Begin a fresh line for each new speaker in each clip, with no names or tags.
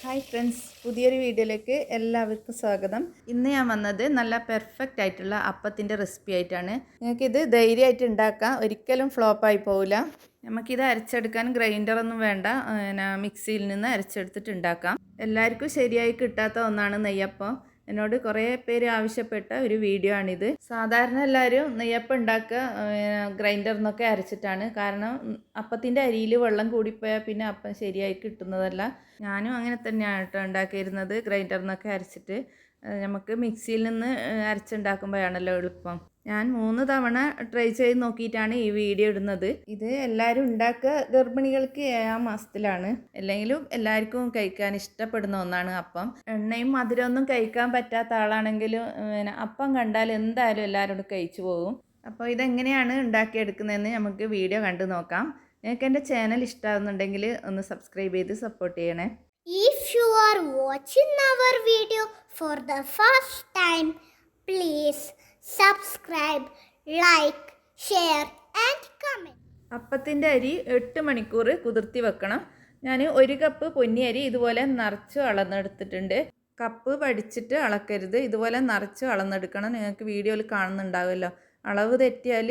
Hi friends, പുതിയൊരു വീഡിയോയിലേക്ക് എല്ലാവർക്കും സ്വാഗതം. ഇന്ന് ഞാൻ വന്നത് നല്ല പെർഫെക്റ്റ് ആയിട്ടുള്ള അപ്പത്തിൻ്റെ റെസിപ്പി ആയിട്ടാണ്. നിങ്ങൾക്കിത് ധൈര്യമായിട്ട് ഉണ്ടാക്കാം, ഒരിക്കലും ഫ്ലോപ്പായി പോവില്ല. നമുക്കിത് അരച്ചെടുക്കാൻ ഗ്രൈൻഡറൊന്നും വേണ്ട, മിക്സിയിൽ നിന്ന് അരച്ചെടുത്തിട്ട് ഉണ്ടാക്കാം. എല്ലാവർക്കും ശരിയായി കിട്ടാത്ത ഒന്നാണ് നെയ്യപ്പം. എന്നോട് കുറേ പേര് ആവശ്യപ്പെട്ട ഒരു വീഡിയോ ആണിത്. സാധാരണ എല്ലാവരും നെയ്യപ്പം ഉണ്ടാക്കുക ഗ്രൈൻഡറിൽ നിന്നൊക്കെ അരച്ചിട്ടാണ്. കാരണം അപ്പത്തിൻ്റെ അരിയിൽ വെള്ളം കൂടിപ്പോയാൽ പിന്നെ അപ്പം ശരിയായി കിട്ടുന്നതല്ല. ഞാനും അങ്ങനെ തന്നെയാണ് കേട്ടോ ഉണ്ടാക്കിയിരുന്നത്, ഗ്രൈൻഡറിൽ നിന്നൊക്കെ അരച്ചിട്ട്. നമുക്ക് മിക്സിയിൽ നിന്ന് അരച്ചുണ്ടാക്കുമ്പോഴാണല്ലോ എളുപ്പം. ഞാൻ 3 തവണ ട്രൈ ചെയ്ത് നോക്കിയിട്ടാണ് ഈ വീഡിയോ ഇടുന്നത്. ഇത് എല്ലാവരും ഉണ്ടാക്കുക ഗർഭിണികൾക്ക് 7 മാസത്തിലാണ്. അല്ലെങ്കിലും എല്ലാവർക്കും കഴിക്കാൻ ഇഷ്ടപ്പെടുന്ന ഒന്നാണ് അപ്പം. എണ്ണയും മധുരമൊന്നും കഴിക്കാൻ പറ്റാത്ത ആളാണെങ്കിലും അപ്പം കണ്ടാൽ എന്തായാലും എല്ലാവരോടും കഴിച്ചു പോകും. അപ്പോൾ ഇതെങ്ങനെയാണ് ഉണ്ടാക്കിയെടുക്കുന്നതെന്ന് നമുക്ക് വീഡിയോ കണ്ടു നോക്കാം. നിങ്ങൾക്ക് എൻ്റെ ചാനൽ ഇഷ്ടമാകുന്നുണ്ടെങ്കിൽ ഒന്ന് സബ്സ്ക്രൈബ് ചെയ്ത് സപ്പോർട്ട് ചെയ്യണേ.
If you are watching our video for the first time, please subscribe, like, share and comment.
അപ്പത്തിൻ്റെ അരി 8 മണിക്കൂർ കുതിർത്തി വെക്കണം. ഞാൻ 1 കപ്പ് പൊന്നി അരി ഇതുപോലെ നിറച്ച് അളന്നെടുത്തിട്ടുണ്ട്. കപ്പ് പഠിച്ചിട്ട് അളക്കരുത്, ഇതുപോലെ നിറച്ച് അളന്നെടുക്കണം. നിങ്ങൾക്ക് വീഡിയോയിൽ കാണുന്നുണ്ടാവുമല്ലോ, അളവ് തെറ്റിയാൽ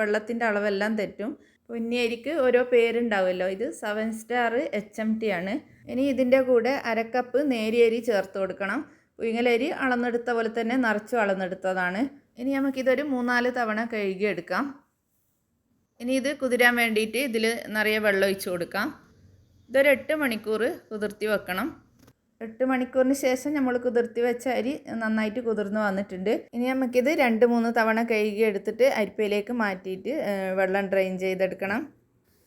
വെള്ളത്തിൻ്റെ അളവെല്ലാം തെറ്റും. പൊന്നി അരിക്ക് ഓരോ പേരുണ്ടാവുമല്ലോ, ഇത് 7 സ്റ്റാർ HMT ആണ്. ഇനി ഇതിൻ്റെ കൂടെ 1/2 കപ്പ് നേരിയ അരി ചേർത്ത് കൊടുക്കണം. പുഴുങ്ങലരി അളന്നെടുത്ത പോലെ തന്നെ നിറച്ചും അളന്നെടുത്തതാണ്. ഇനി നമുക്കിതൊരു 3-4 തവണ കഴുകിയെടുക്കാം. ഇനി ഇത് കുതിരാൻ വേണ്ടിയിട്ട് ഇതിൽ നിറയെ വെള്ളം ഒഴിച്ച് കൊടുക്കാം. ഇതൊരു 8 മണിക്കൂർ കുതിർത്തി വെക്കണം. 8 മണിക്കൂറിന് ശേഷം നമ്മൾ കുതിർത്തി വെച്ച അരി നന്നായിട്ട് കുതിർന്ന് വന്നിട്ടുണ്ട്. ഇനി നമുക്കിത് 2-3 തവണ കഴുകി എടുത്തിട്ട് അരിപ്പയിലേക്ക് മാറ്റിയിട്ട് വെള്ളം ഡ്രെയിൻ ചെയ്തെടുക്കണം.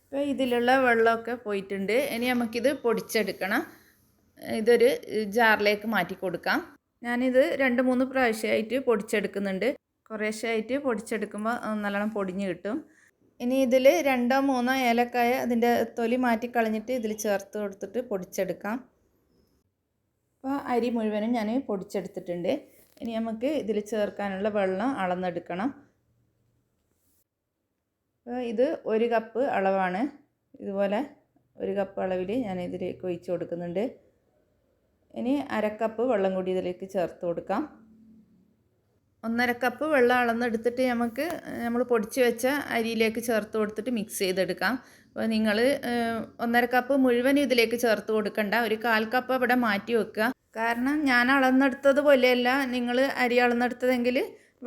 ഇപ്പോൾ ഇതിലുള്ള വെള്ളമൊക്കെ പോയിട്ടുണ്ട്. ഇനി നമുക്കിത് പൊടിച്ചെടുക്കണം. ഇതൊരു ജാറിലേക്ക് മാറ്റി കൊടുക്കാം. ഞാനിത് 2-3 പ്രാവശ്യമായിട്ട് പൊടിച്ചെടുക്കുന്നുണ്ട്. കുറേശ്ശായിട്ട് പൊടിച്ചെടുക്കുമ്പോൾ നല്ലോണം പൊടിഞ്ഞ് കിട്ടും. ഇനി ഇതിൽ 2-3 ഏലക്കായ അതിൻ്റെ തൊലി മാറ്റി കളഞ്ഞിട്ട് ഇതിൽ ചേർത്ത് കൊടുത്തിട്ട് പൊടിച്ചെടുക്കാം. അപ്പോൾ അരി മുഴുവനും ഞാൻ പൊടിച്ചെടുത്തിട്ടുണ്ട്. ഇനി നമുക്ക് ഇതിൽ ചേർക്കാനുള്ള വെള്ളം അളന്നെടുക്കണം. അപ്പോൾ ഇത് 1 കപ്പ് അളവാണ്. ഇതുപോലെ 1 കപ്പ് അളവിൽ ഞാൻ ഇതിലേക്ക് ഒഴിച്ച് കൊടുക്കുന്നുണ്ട്. ഇനി 1/2 കപ്പ് വെള്ളം കൂടി ഇതിലേക്ക് ചേർത്ത് കൊടുക്കാം. 1/2 കപ്പ് വെള്ളം അളന്നെടുത്തിട്ട് നമ്മൾ പൊടിച്ച് വെച്ച അരിയിലേക്ക് ചേർത്ത് കൊടുത്തിട്ട് മിക്സ് ചെയ്തെടുക്കാം. അപ്പോൾ നിങ്ങൾ 1/2 കപ്പ് മുഴുവൻ ഇതിലേക്ക് ചേർത്ത് കൊടുക്കണ്ട, ഒരു 1/4 കപ്പ് അവിടെ മാറ്റി വെക്കുക. കാരണം ഞാൻ അളന്നെടുത്തത് പോലെയല്ല നിങ്ങൾ അരി അളന്നെടുത്തതെങ്കിൽ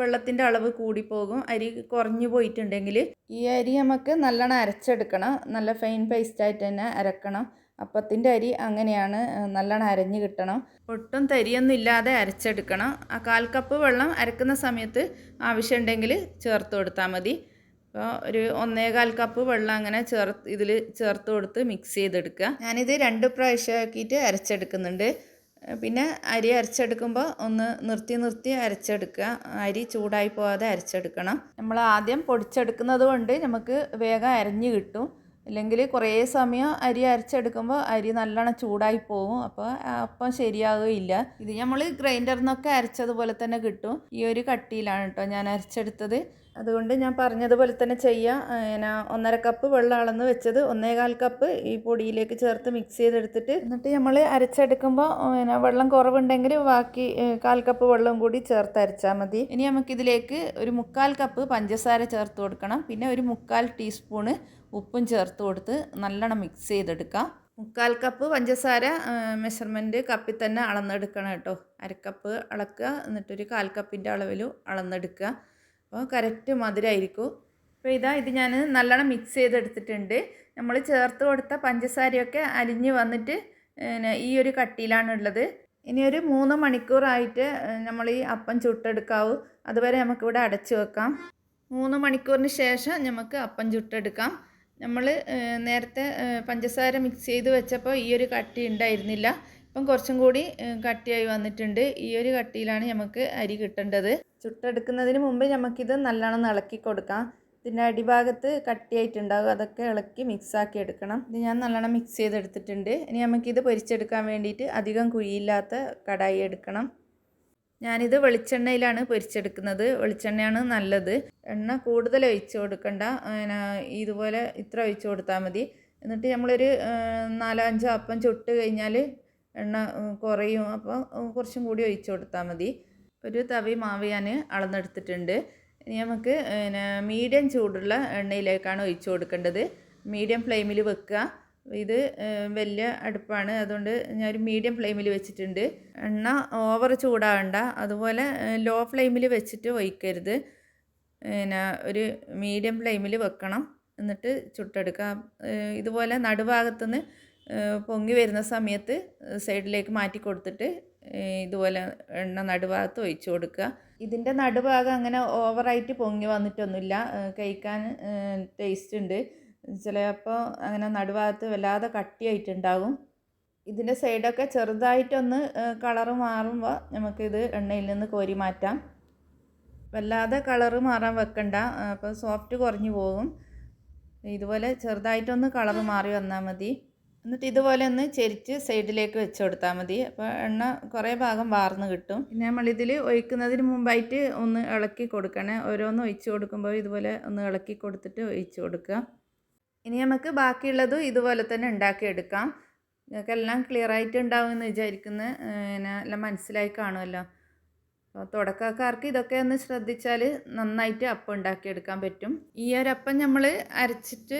വെള്ളത്തിൻ്റെ അളവ് കൂടിപ്പോകും. അരി കുറഞ്ഞു പോയിട്ടുണ്ടെങ്കിൽ ഈ അരി നമുക്ക് നല്ലോണം അരച്ചെടുക്കണം. നല്ല ഫൈൻ പേസ്റ്റായിട്ട് തന്നെ അരക്കണം. അപ്പത്തിൻ്റെ അരി അങ്ങനെയാണ്, നല്ലോണം അരഞ്ഞ് കിട്ടണം. ഒട്ടും തരിയൊന്നും ഇല്ലാതെ അരച്ചെടുക്കണം. ആ 1/4 കപ്പ് വെള്ളം അരക്കുന്ന സമയത്ത് ആവശ്യമുണ്ടെങ്കിൽ ചേർത്ത് കൊടുത്താൽ മതി. അപ്പോൾ ഒരു 1/4 കപ്പ് വെള്ളം അങ്ങനെ ഇതിൽ ചേർത്ത് കൊടുത്ത് മിക്സ് ചെയ്തെടുക്കുക. ഞാനിത് 2 പ്രാവശ്യമാക്കിയിട്ട് അരച്ചെടുക്കുന്നുണ്ട്. പിന്നെ അരി അരച്ചെടുക്കുമ്പോൾ ഒന്ന് നിർത്തി അരച്ചെടുക്കുക. അരി ചൂടായി പോകാതെ അരച്ചെടുക്കണം. നമ്മൾ ആദ്യം പൊടിച്ചെടുക്കുന്നത് കൊണ്ട് നമുക്ക് വേഗം അരഞ്ഞ് കിട്ടും. അല്ലെങ്കിൽ കുറേ സമയം അരി അരച്ചെടുക്കുമ്പോൾ അരി നല്ലോണം ചൂടായി പോകും. അപ്പോൾ അപ്പം ശരിയാകുകയില്ല. ഇത് നമ്മൾ ഗ്രൈൻഡറിൽ നിന്നൊക്കെ അരച്ചതുപോലെ തന്നെ കിട്ടും. ഈ ഒരു കട്ടിയിലാണ് കേട്ടോ ഞാൻ അരച്ചെടുത്തത്. അതുകൊണ്ട് ഞാൻ പറഞ്ഞതുപോലെ തന്നെ ചെയ്യാം. 1/2 കപ്പ് വെള്ളം അളന്ന് വെച്ചത് 1/4 കപ്പ് ഈ പൊടിയിലേക്ക് ചേർത്ത് മിക്സ് ചെയ്തെടുത്തിട്ട്, എന്നിട്ട് നമ്മൾ അരച്ചെടുക്കുമ്പോൾ വെള്ളം കുറവുണ്ടെങ്കിൽ ബാക്കി 1/4 കപ്പ് വെള്ളം കൂടി ചേർത്ത് അരച്ചാൽ മതി. ഇനി നമുക്കിതിലേക്ക് ഒരു 3/4 കപ്പ് പഞ്ചസാര ചേർത്ത് കൊടുക്കണം. പിന്നെ ഒരു 3/4 ടീസ്പൂണ് ഉപ്പും ചേർത്ത് കൊടുത്ത് നല്ലോണം മിക്സ് ചെയ്തെടുക്കാം. 3/4 കപ്പ് പഞ്ചസാര മെഷർമെൻറ്റ് കപ്പിൽ തന്നെ അളന്നെടുക്കണം കേട്ടോ. 1/2 കപ്പ് അളക്കുക, എന്നിട്ടൊരു 1/4 കപ്പിൻ്റെ അളവിലും അളന്നെടുക്കുക. അപ്പോൾ കറക്റ്റ് മധുരമായിരിക്കും. അപ്പോൾ ഇത് ഞാൻ നല്ലോണം മിക്സ് ചെയ്തെടുത്തിട്ടുണ്ട്. നമ്മൾ ചേർത്ത് കൊടുത്ത പഞ്ചസാരയൊക്കെ അലിഞ്ഞ് വന്നിട്ട് ഈ ഒരു കട്ടിയിലാണുള്ളത്. ഇനി ഒരു 3 മണിക്കൂറായിട്ട് നമ്മൾ ഈ അപ്പം ചുട്ടെടുക്കാവൂ. അതുവരെ നമുക്കിവിടെ അടച്ചു വെക്കാം. 3 മണിക്കൂറിന് ശേഷം നമുക്ക് അപ്പം ചുട്ടെടുക്കാം. നമ്മൾ നേരത്തെ പഞ്ചസാര മിക്സ് ചെയ്ത് വെച്ചപ്പോൾ ഈ ഒരു കട്ടി ഉണ്ടായിരുന്നില്ല. ഇപ്പം കുറച്ചും കൂടി കട്ടിയായി വന്നിട്ടുണ്ട്. ഈ ഒരു കട്ടിയിലാണ് നമുക്ക് അരി കിട്ടേണ്ടത്. ചുട്ടെടുക്കുന്നതിന് മുമ്പ് നമുക്കിത് നല്ലോണം ഇളക്കി കൊടുക്കാം. ഇതിൻ്റെ അടിഭാഗത്ത് കട്ടിയായിട്ടുണ്ടാകും, അതൊക്കെ ഇളക്കി മിക്സാക്കി എടുക്കണം. ഇത് ഞാൻ നല്ലോണം മിക്സ് ചെയ്തെടുത്തിട്ടുണ്ട്. ഇനി നമുക്കിത് പൊരിച്ചെടുക്കാൻ വേണ്ടിയിട്ട് അധികം കുഴിയില്ലാത്ത കടായി എടുക്കണം. ഞാനിത് വെളിച്ചെണ്ണയിലാണ് പൊരിച്ചെടുക്കുന്നത്. വെളിച്ചെണ്ണയാണ് നല്ലത്. എണ്ണ കൂടുതൽ ഒഴിച്ച് കൊടുക്കണ്ട, ഇതുപോലെ ഇത്ര ഒഴിച്ച് കൊടുത്താൽ മതി. എന്നിട്ട് നമ്മളൊരു 4-5 അപ്പം ചുട്ട് കഴിഞ്ഞാൽ എണ്ണ കുറയും. അപ്പോൾ കുറച്ചും കൂടി ഒഴിച്ചു കൊടുത്താൽ മതി. ഒരു തവി മാവ് ഞാൻ അളന്നെടുത്തിട്ടുണ്ട്. ഇനി നമുക്ക് മീഡിയം ചൂടുള്ള എണ്ണയിലേക്കാണ് ഒഴിച്ചു കൊടുക്കേണ്ടത്. മീഡിയം ഫ്ലെയിമിൽ വെക്കുക. ഇത് വലിയ അടുപ്പാണ്, അതുകൊണ്ട് ഞാനൊരു മീഡിയം ഫ്ലെയിമിൽ വെച്ചിട്ടുണ്ട്. എണ്ണ ഓവർ ചൂടാകണ്ട, അതുപോലെ ലോ ഫ്ലെയിമിൽ വെച്ചിട്ട് ഒഴിക്കരുത്. ഒരു മീഡിയം ഫ്ലെയിമിൽ വെക്കണം. എന്നിട്ട് ചുട്ടെടുക്കുക. ഇതുപോലെ നടുഭാഗത്തുനിന്ന് പൊങ്ങി വരുന്ന സമയത്ത് സൈഡിലേക്ക് മാറ്റി കൊടുത്തിട്ട് ഇതുപോലെ എണ്ണ നടുഭാഗത്ത് ഒഴിച്ചു കൊടുക്കുക. ഇതിൻ്റെ നടുഭാഗം അങ്ങനെ ഓവറായിട്ട് പൊങ്ങി വന്നിട്ടൊന്നുമില്ല, കഴിക്കാൻ ടേസ്റ്റ് ഉണ്ട്. ചിലപ്പോൾ അങ്ങനെ നടുഭാഗത്ത് വല്ലാതെ കട്ടിയായിട്ടുണ്ടാകും. ഇതിൻ്റെ സൈഡൊക്കെ ചെറുതായിട്ടൊന്ന് കളറ് മാറുമ്പോൾ നമുക്കിത് എണ്ണയിൽ നിന്ന് കോരി മാറ്റാം. വല്ലാതെ കളറ് മാറാൻ വെക്കണ്ട, അപ്പോൾ സോഫ്റ്റ് കുറഞ്ഞു പോകും. ഇതുപോലെ ചെറുതായിട്ടൊന്ന് കളറ് മാറി വന്നാൽ മതി. എന്നിട്ട് ഇതുപോലെ ഒന്ന് ചെരിച്ച് സൈഡിലേക്ക് വെച്ച് കൊടുത്താൽ മതി. അപ്പോൾ എണ്ണ കുറേ ഭാഗം വാർന്ന് കിട്ടും. പിന്നെ നമ്മളിതിൽ ഒഴിക്കുന്നതിന് മുമ്പായിട്ട് ഒന്ന് ഇളക്കി കൊടുക്കണേ. ഓരോന്ന് ഒഴിച്ച് കൊടുക്കുമ്പോൾ ഇതുപോലെ ഒന്ന് ഇളക്കി കൊടുത്തിട്ട് ഒഴിച്ച് കൊടുക്കുക. ഇനി നമുക്ക് ബാക്കിയുള്ളതും ഇതുപോലെ തന്നെ ഉണ്ടാക്കിയെടുക്കാം. നിങ്ങൾക്കെല്ലാം ക്ലിയറായിട്ട് ഉണ്ടാവുമെന്ന് വിചാരിക്കുന്നത് എല്ലാം മനസ്സിലായി കാണുമല്ലോ. അപ്പോൾ തുടക്കക്കാർക്ക് ഇതൊക്കെ ഒന്ന് ശ്രദ്ധിച്ചാൽ നന്നായിട്ട് അപ്പം ഉണ്ടാക്കിയെടുക്കാൻ പറ്റും. ഈ ഒരു അപ്പം നമ്മൾ അരച്ചിട്ട്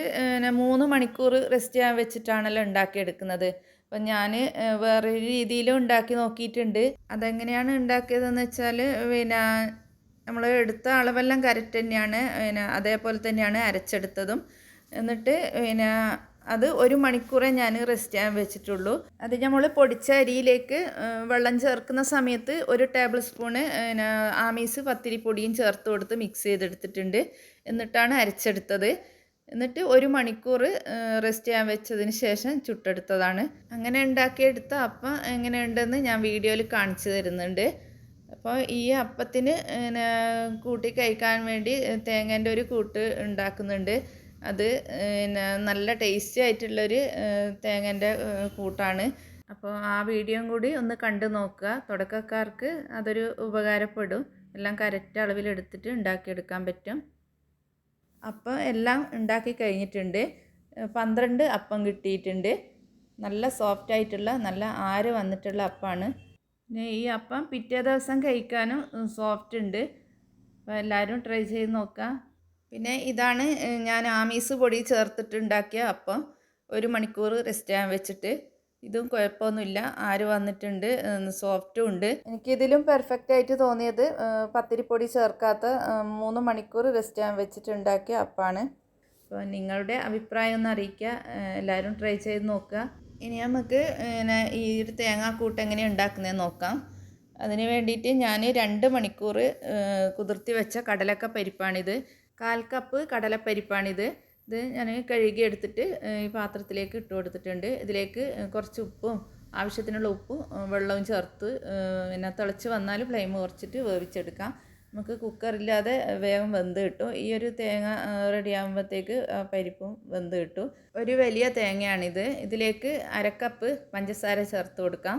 3 മണിക്കൂർ റെസ്റ്റ് ചെയ്യാൻ വെച്ചിട്ടാണല്ലോ ഉണ്ടാക്കിയെടുക്കുന്നത്. അപ്പം ഞാൻ വേറൊരു രീതിയിലും ഉണ്ടാക്കി നോക്കിയിട്ടുണ്ട്. അതെങ്ങനെയാണ് ഉണ്ടാക്കിയതെന്ന് വെച്ചാൽ നമ്മൾ എടുത്ത അളവെല്ലാം കറക്റ്റ് തന്നെയാണ്. അതേപോലെ തന്നെയാണ് അരച്ചെടുത്തതും. എന്നിട്ട് അത് 1 മണിക്കൂറേ ഞാൻ റെസ്റ്റ് ചെയ്യാൻ വെച്ചിട്ടുള്ളൂ. അത് നമ്മൾ പൊടിച്ച അരിയിലേക്ക് വെള്ളം ചേർക്കുന്ന സമയത്ത് 1 ടേബിൾ സ്പൂണ് ആമീസ് പത്തിരിപ്പൊടിയും ചേർത്ത് കൊടുത്ത് മിക്സ് ചെയ്തെടുത്തിട്ടുണ്ട്. എന്നിട്ടാണ് അരച്ചെടുത്തത്. എന്നിട്ട് 1 മണിക്കൂർ റെസ്റ്റ് ചെയ്യാൻ വെച്ചതിന് ശേഷം ചുട്ടെടുത്തതാണ്. അങ്ങനെ ഉണ്ടാക്കിയെടുത്ത അപ്പം എങ്ങനെയുണ്ടെന്ന് ഞാൻ വീഡിയോയിൽ കാണിച്ചു തരുന്നുണ്ട്. അപ്പോൾ ഈ അപ്പത്തിന് കൂട്ടി കഴിക്കാൻ വേണ്ടി തേങ്ങേൻ്റെ ഒരു കൂട്ട് ഉണ്ടാക്കുന്നുണ്ട്. അത് നല്ല ടേസ്റ്റി ആയിട്ടുള്ളൊരു തേങ്ങേൻ്റെ കൂട്ടാണ്. അപ്പോൾ ആ വീഡിയോയും കൂടി ഒന്ന് കണ്ടു നോക്കുക. തുടക്കക്കാർക്ക് അതൊരു ഉപകാരപ്പെടും. എല്ലാം കറക്റ്റ് അളവിലെടുത്തിട്ട് ഉണ്ടാക്കിയെടുക്കാൻ പറ്റും. അപ്പം എല്ലാം ഉണ്ടാക്കി കഴിഞ്ഞിട്ടുണ്ട്. 12 അപ്പം കിട്ടിയിട്ടുണ്ട്. നല്ല സോഫ്റ്റ് ആയിട്ടുള്ള നല്ല ആര് വന്നിട്ടുള്ള അപ്പമാണ്. പിന്നെ ഈ അപ്പം പിറ്റേ ദിവസം കഴിക്കാനും സോഫ്റ്റ് ഉണ്ട്. അപ്പോൾ എല്ലാവരും ട്രൈ ചെയ്ത് നോക്കുക. പിന്നെ ഇതാണ് ഞാൻ ആമീസ് പൊടി ചേർത്തിട്ട് ഉണ്ടാക്കിയ അപ്പം. 1 മണിക്കൂർ റെസ്റ്റ് ചെയ്യാൻ വെച്ചിട്ട്. ഇതും കുഴപ്പമൊന്നുമില്ല, ആര് വന്നിട്ടുണ്ട്, സോഫ്റ്റും ഉണ്ട്. എനിക്കിതിലും പെർഫെക്റ്റ് ആയിട്ട് തോന്നിയത് പത്തിരിപ്പൊടി ചേർക്കാത്ത 3 മണിക്കൂർ റെസ്റ്റ് ചെയ്യാൻ വെച്ചിട്ട് ഉണ്ടാക്കിയ അപ്പമാണ്. അപ്പോൾ നിങ്ങളുടെ അഭിപ്രായം ഒന്ന് അറിയിക്കുക. എല്ലാവരും ട്രൈ ചെയ്ത് നോക്കുക. ഇനി നമുക്ക് ഈ ഒരു തേങ്ങാക്കൂട്ട് എങ്ങനെയാണ് ഉണ്ടാക്കുന്നതെന്ന് നോക്കാം. അതിന് വേണ്ടിയിട്ട് ഞാൻ 2 മണിക്കൂർ കുതിർത്തി വെച്ച കടലക്ക പരിപ്പാണിത്. 1/4 കപ്പ് കടലപ്പരിപ്പാണിത്. ഇത് ഞാൻ കഴുകി എടുത്തിട്ട് ഈ പാത്രത്തിലേക്ക് ഇട്ട് കൊടുത്തിട്ടുണ്ട്. ഇതിലേക്ക് കുറച്ച് ഉപ്പും ആവശ്യത്തിനുള്ള ഉപ്പും വെള്ളവും ചേർത്ത് തിളച്ച് വന്നാൽ ഫ്ലെയിം കുറച്ചിട്ട് വേവിച്ചെടുക്കാം. നമുക്ക് കുക്കറില്ലാതെ വേഗം വെന്ത് കിട്ടും. ഈ ഒരു തേങ്ങ റെഡി ആകുമ്പോഴത്തേക്ക് പരിപ്പും വെന്ത് കിട്ടും. ഒരു വലിയ തേങ്ങയാണിത്. ഇതിലേക്ക് 1/2 കപ്പ് പഞ്ചസാര ചേർത്ത് കൊടുക്കാം.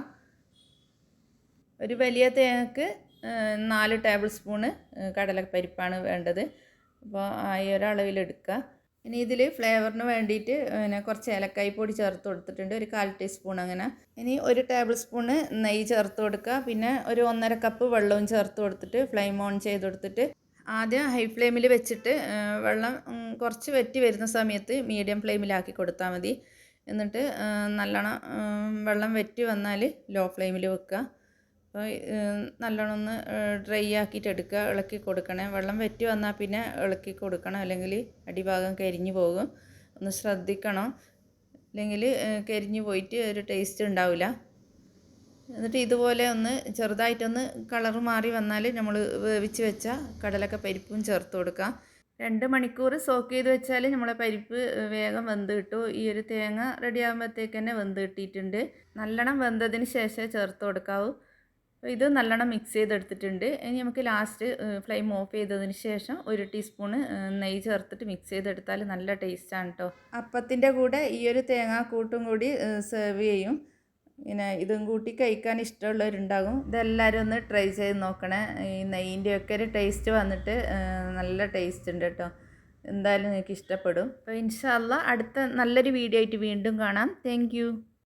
ഒരു വലിയ തേങ്ങക്ക് 4 ടേബിൾ സ്പൂണ് കടലപ്പരിപ്പാണ് വേണ്ടത്. അപ്പോൾ ഈ ഒരളവിലെടുക്കുക. ഇനി ഇതിൽ ഫ്ലേവറിന് വേണ്ടിയിട്ട് കുറച്ച് ഏലക്കായ് പൊടി ചേർത്ത് കൊടുത്തിട്ടുണ്ട്, ഒരു 1/4 ടീസ്പൂൺ അങ്ങനെ. ഇനി 1 ടേബിൾ സ്പൂണ് നെയ്യ് ചേർത്ത് കൊടുക്കുക. പിന്നെ ഒരു 1.5 കപ്പ് വെള്ളവും ചേർത്ത് കൊടുത്തിട്ട് ഫ്ലെയിം ഓൺ ചെയ്ത് കൊടുത്തിട്ട് ആദ്യം ഹൈ ഫ്ലെയിമിൽ വെച്ചിട്ട് വെള്ളം കുറച്ച് വറ്റി വരുന്ന സമയത്ത് മീഡിയം ഫ്ലെയിമിലാക്കി കൊടുത്താൽ മതി. എന്നിട്ട് നല്ലോണം വെള്ളം വറ്റി വന്നാൽ ലോ ഫ്ലെയിമിൽ വെക്കുക. അപ്പോൾ നല്ലോണം ഒന്ന് ഡ്രൈ ആക്കിയിട്ട് എടുക്കുക. ഇളക്കി കൊടുക്കണേ. വെള്ളം വറ്റി വന്നാൽ പിന്നെ ഇളക്കി കൊടുക്കണം, അല്ലെങ്കിൽ അടിഭാഗം കരിഞ്ഞു പോകും. ഒന്ന് ശ്രദ്ധിക്കണം, അല്ലെങ്കിൽ കരിഞ്ഞു പോയിട്ട് ഒരു ടേസ്റ്റ് ഉണ്ടാവില്ല. എന്നിട്ട് ഇതുപോലെ ഒന്ന് ചെറുതായിട്ടൊന്ന് കളറ് മാറി വന്നാൽ നമ്മൾ വേവിച്ച് വെച്ച കടലക്ക പരിപ്പും ചേർത്ത് കൊടുക്കാം. 2 മണിക്കൂർ സോക്ക് ചെയ്ത് വെച്ചാൽ നമ്മളെ പരിപ്പ് വേഗം വെന്ത് കിട്ടും. ഈ ഒരു തേങ്ങ റെഡി ആകുമ്പോഴത്തേക്ക് തന്നെ വെന്ത് കിട്ടിയിട്ടുണ്ട്. നല്ലോണം വെന്തതിന് ശേഷമേ ചേർത്ത് കൊടുക്കാവൂ. അപ്പോൾ ഇത് നല്ലോണം മിക്സ് ചെയ്തെടുത്തിട്ടുണ്ട്. ഇനി നമുക്ക് ലാസ്റ്റ് ഫ്ലെയിം ഓഫ് ചെയ്തതിന് ശേഷം 1 ടീസ്പൂണ് നെയ്യ് ചേർത്തിട്ട് മിക്സ് ചെയ്തെടുത്താൽ നല്ല ടേസ്റ്റാണ് കേട്ടോ. അപ്പത്തിൻ്റെ കൂടെ ഈ ഒരു തേങ്ങാക്കൂട്ടും കൂടി സെർവ് ചെയ്യും. പിന്നെ ഇതും കൂട്ടി കഴിക്കാൻ ഇഷ്ടമുള്ളവരുണ്ടാകും. ഇതെല്ലാവരും ഒന്ന് ട്രൈ ചെയ്ത് നോക്കണേ. ഈ നെയ്യിൻ്റെയൊക്കെ ഒരു ടേസ്റ്റ് വന്നിട്ട് നല്ല ടേസ്റ്റ് ഉണ്ട് കേട്ടോ. എന്തായാലും നിങ്ങൾക്ക് ഇഷ്ടപ്പെടും. അപ്പോൾ ഇൻഷാ അല്ലാഹ് അടുത്ത നല്ലൊരു വീഡിയോ ആയിട്ട് വീണ്ടും കാണാം. താങ്ക്